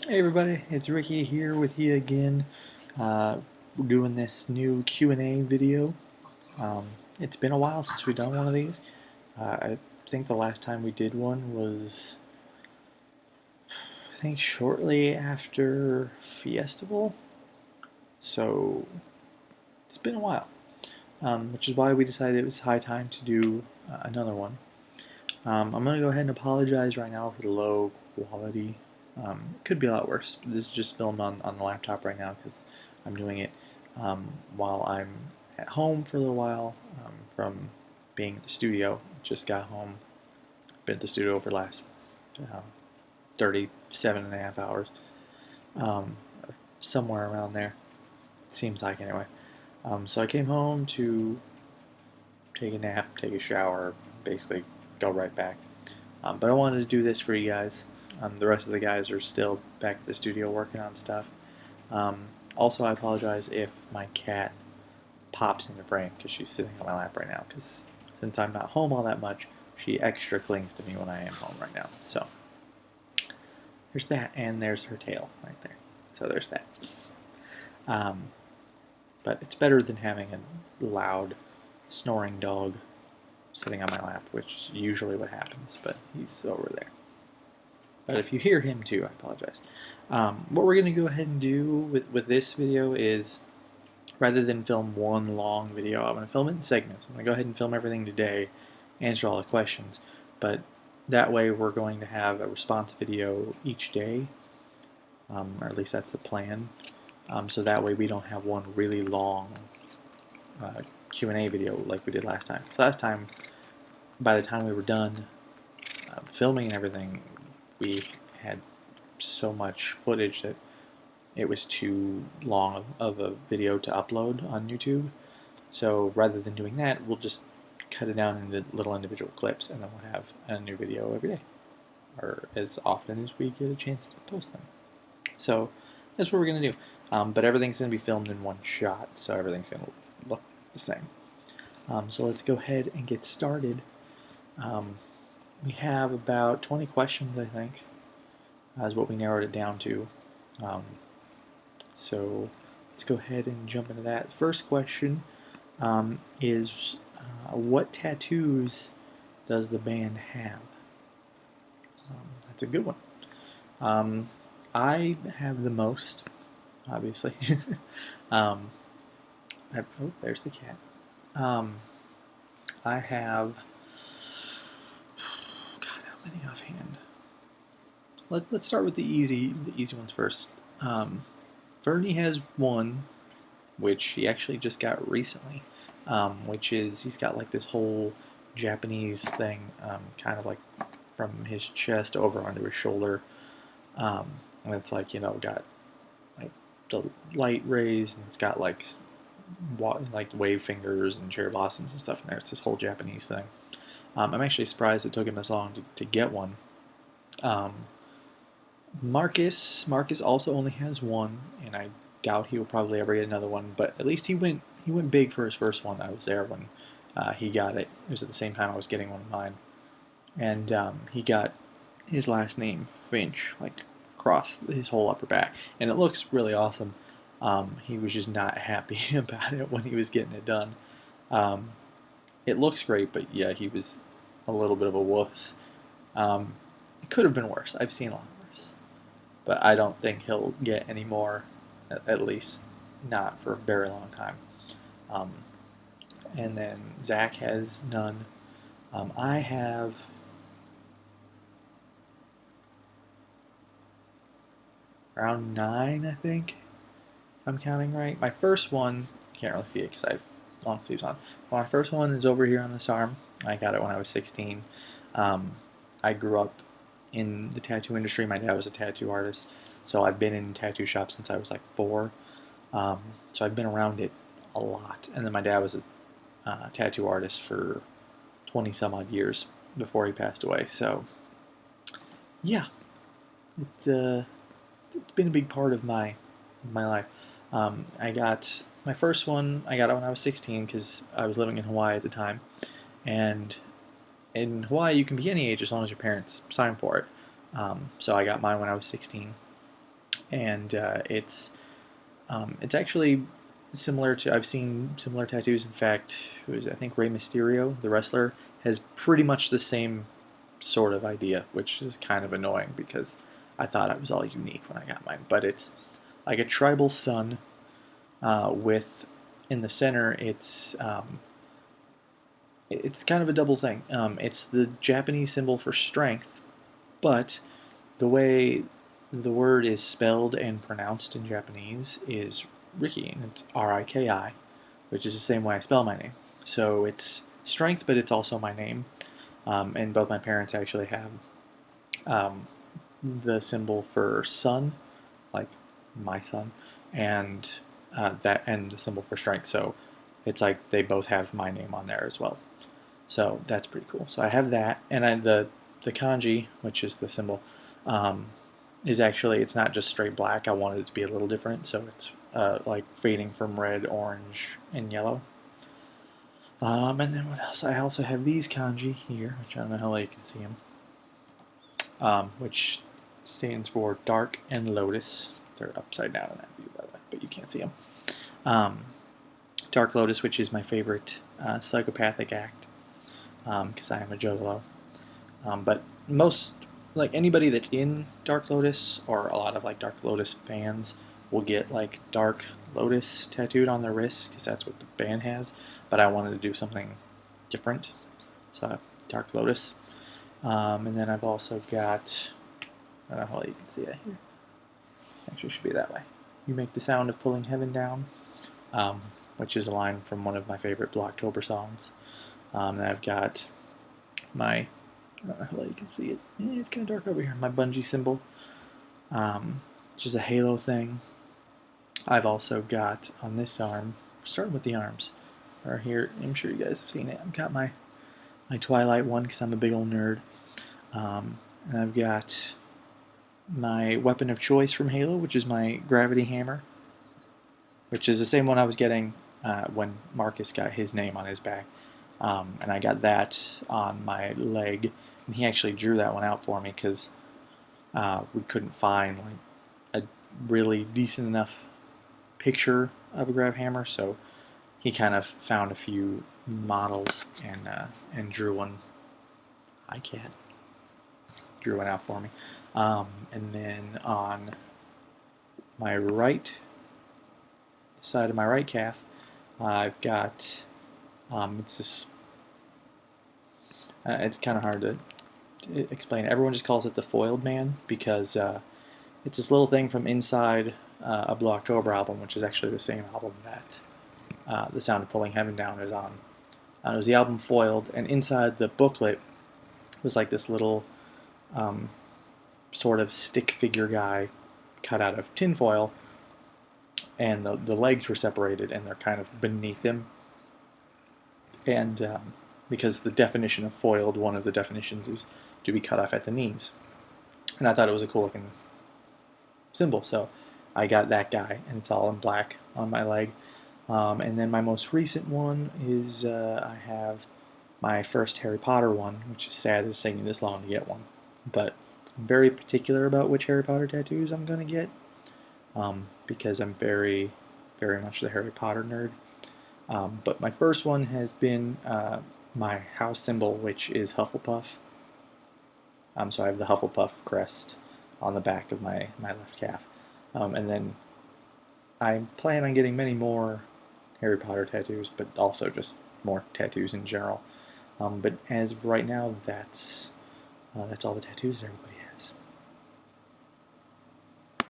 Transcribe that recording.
Hey everybody, it's Ricky here with you again. We're doing this new Q&A video. It's been a while since we've done one of these. I think the last time we did one was, I think, shortly after Fiestival. So it's been a while, which is why we decided it was high time to do another one. I'm going to go ahead and apologize right now for the low quality. It could be a lot worse. This is just filmed on the laptop right now because I'm doing it while I'm at home for a little while from being at the studio. Just got home. Been at the studio for the last 37.5 hours. Um, Somewhere around there. It seems like anyway. So I came home to take a nap, take a shower, basically go right back. But I wanted to do this for you guys. The rest of the guys are still back at the studio working on stuff. Also, I apologize if my cat pops into frame because she's sitting on my lap right now. Because since I'm not home all that much, she extra clings to me when I am home right now. So there's that, and there's her tail right there. So there's that. But it's better than having a loud, snoring dog sitting on my lap, which is usually what happens. But he's over there. But if you hear him too, I apologize. What we're going to go ahead and do with this video is, rather than film one long video, I'm going to film it in segments. I'm going to go ahead and film everything today, answer all the questions. But that way we're going to have a response video each day, or at least that's the plan. So that way we don't have one really long Q&A video like we did last time. So last time, by the time we were done filming and everything, we had so much footage that it was too long of a video to upload on YouTube. So rather than doing that, we'll just cut it down into little individual clips, and then we'll have a new video every day, or as often as we get a chance to post them. So that's what we're going to do. But everything's going to be filmed in one shot, so everything's going to look the same. So let's go ahead and get started. We have about 20 questions, I think, is what we narrowed it down to. So let's go ahead and jump into that. First question is, what tattoos does the band have? That's a good one. I have the most, obviously. Oh, there's the cat. I have, God, how many offhand? Let's start with the easy ones first. Fernie has one, which he actually just got recently, which is he's got like this whole Japanese thing, kind of like from his chest over onto his shoulder, and it's like, you know, got like the light rays, and it's got like wave fingers and cherry blossoms and stuff in there. It's this whole Japanese thing. I'm actually surprised it took him this long to get one. Marcus also only has one, and I doubt he will probably ever get another one. But at least he went big for his first one. I was there when he got it. It was at the same time I was getting one of mine, and he got his last name Finch like across his whole upper back, and it looks really awesome. He was just not happy about it when he was getting it done. It looks great, but yeah, he was a little bit of a wuss. It could have been worse. I've seen a lot worse, but I don't think he'll get any more, at least not for a very long time. And then Zach has none. I have around 9, I think, if I'm counting right. My first one, can't really see it because I have long sleeves on. My first one is over here on this arm. I got it when I was 16. I grew up in the tattoo industry. My dad was a tattoo artist, so I've been in tattoo shops since I was like 4. So I've been around it a lot. And then my dad was a tattoo artist for 20 some odd years before he passed away. So yeah, it's been a big part of my life. I got my first one. I got it when I was 16 because I was living in Hawaii at the time, and in Hawaii you can be any age as long as your parents sign for it. So I got mine when I was 16. and it's actually similar to, I've seen similar tattoos. In fact, who is it? I think Rey Mysterio, the wrestler, has pretty much the same sort of idea, which is kind of annoying because I thought I was all unique when I got mine. But it's like a tribal sun with in the center. It's kind of a double thing. It's the Japanese symbol for strength, but the way the word is spelled and pronounced in Japanese is Riki, and it's R-I-K-I, which is the same way I spell my name. So it's strength, but it's also my name. And both my parents actually have um, the symbol for sun, like my son, and and the symbol for strength. So it's like they both have my name on there as well. So that's pretty cool. So I have that, and the kanji, which is the symbol, um, is actually, it's not just straight black. I wanted it to be a little different, so it's like fading from red, orange, and yellow. And then what else? I also have these kanji here, which I don't know how well you can see them, which stands for dark and lotus. They're upside down in that view, by the way, but you can't see them. Dark Lotus, which is my favorite psychopathic act, because I am a juggalo. But most, like anybody that's in Dark Lotus, or a lot of like Dark Lotus fans, will get like Dark Lotus tattooed on their wrist, because that's what the band has. But I wanted to do something different, so Dark Lotus. And then I've also got, I don't know how you can see it here. Actually, it should be that way. You make the sound of pulling heaven down, which is a line from one of my favorite Blocktober songs. And I've got my, I don't know how well you can see it. It's kind of dark over here. My bungee symbol, which is a halo thing. I've also got on this arm, starting with the arms, or here, I'm sure you guys have seen it. I've got my Twilight one because I'm a big old nerd. And I've got my weapon of choice from Halo, which is my gravity hammer, which is the same one I was getting when Marcus got his name on his back. And I got that on my leg, and he actually drew that one out for me because we couldn't find like a really decent enough picture of a grav hammer, so he kind of found a few models and drew one. Hi, cat. Drew one out for me. And then on my right side of my right calf, I've got it's this. It's kind of hard to explain. Everyone just calls it the Foiled Man because it's this little thing from inside a Blocktober album, which is actually the same album that The Sound of Pulling Heaven Down is on. It was the album Foiled, and inside the booklet was like this little sort of stick figure guy cut out of tinfoil, and the legs were separated, and they're kind of beneath him. And because the definition of foiled, one of the definitions is to be cut off at the knees. And I thought it was a cool looking symbol, so I got that guy, and it's all in black on my leg. And then my most recent one is I have my first Harry Potter one, which is sad it's taking this long to get one. But I'm very particular about which Harry Potter tattoos I'm going to get, because I'm very, very much the Harry Potter nerd. But my first one has been my house symbol, which is Hufflepuff. So I have the Hufflepuff crest on the back of my left calf. And then I plan on getting many more Harry Potter tattoos, but also just more tattoos in general. But as of right now, that's all the tattoos that everybody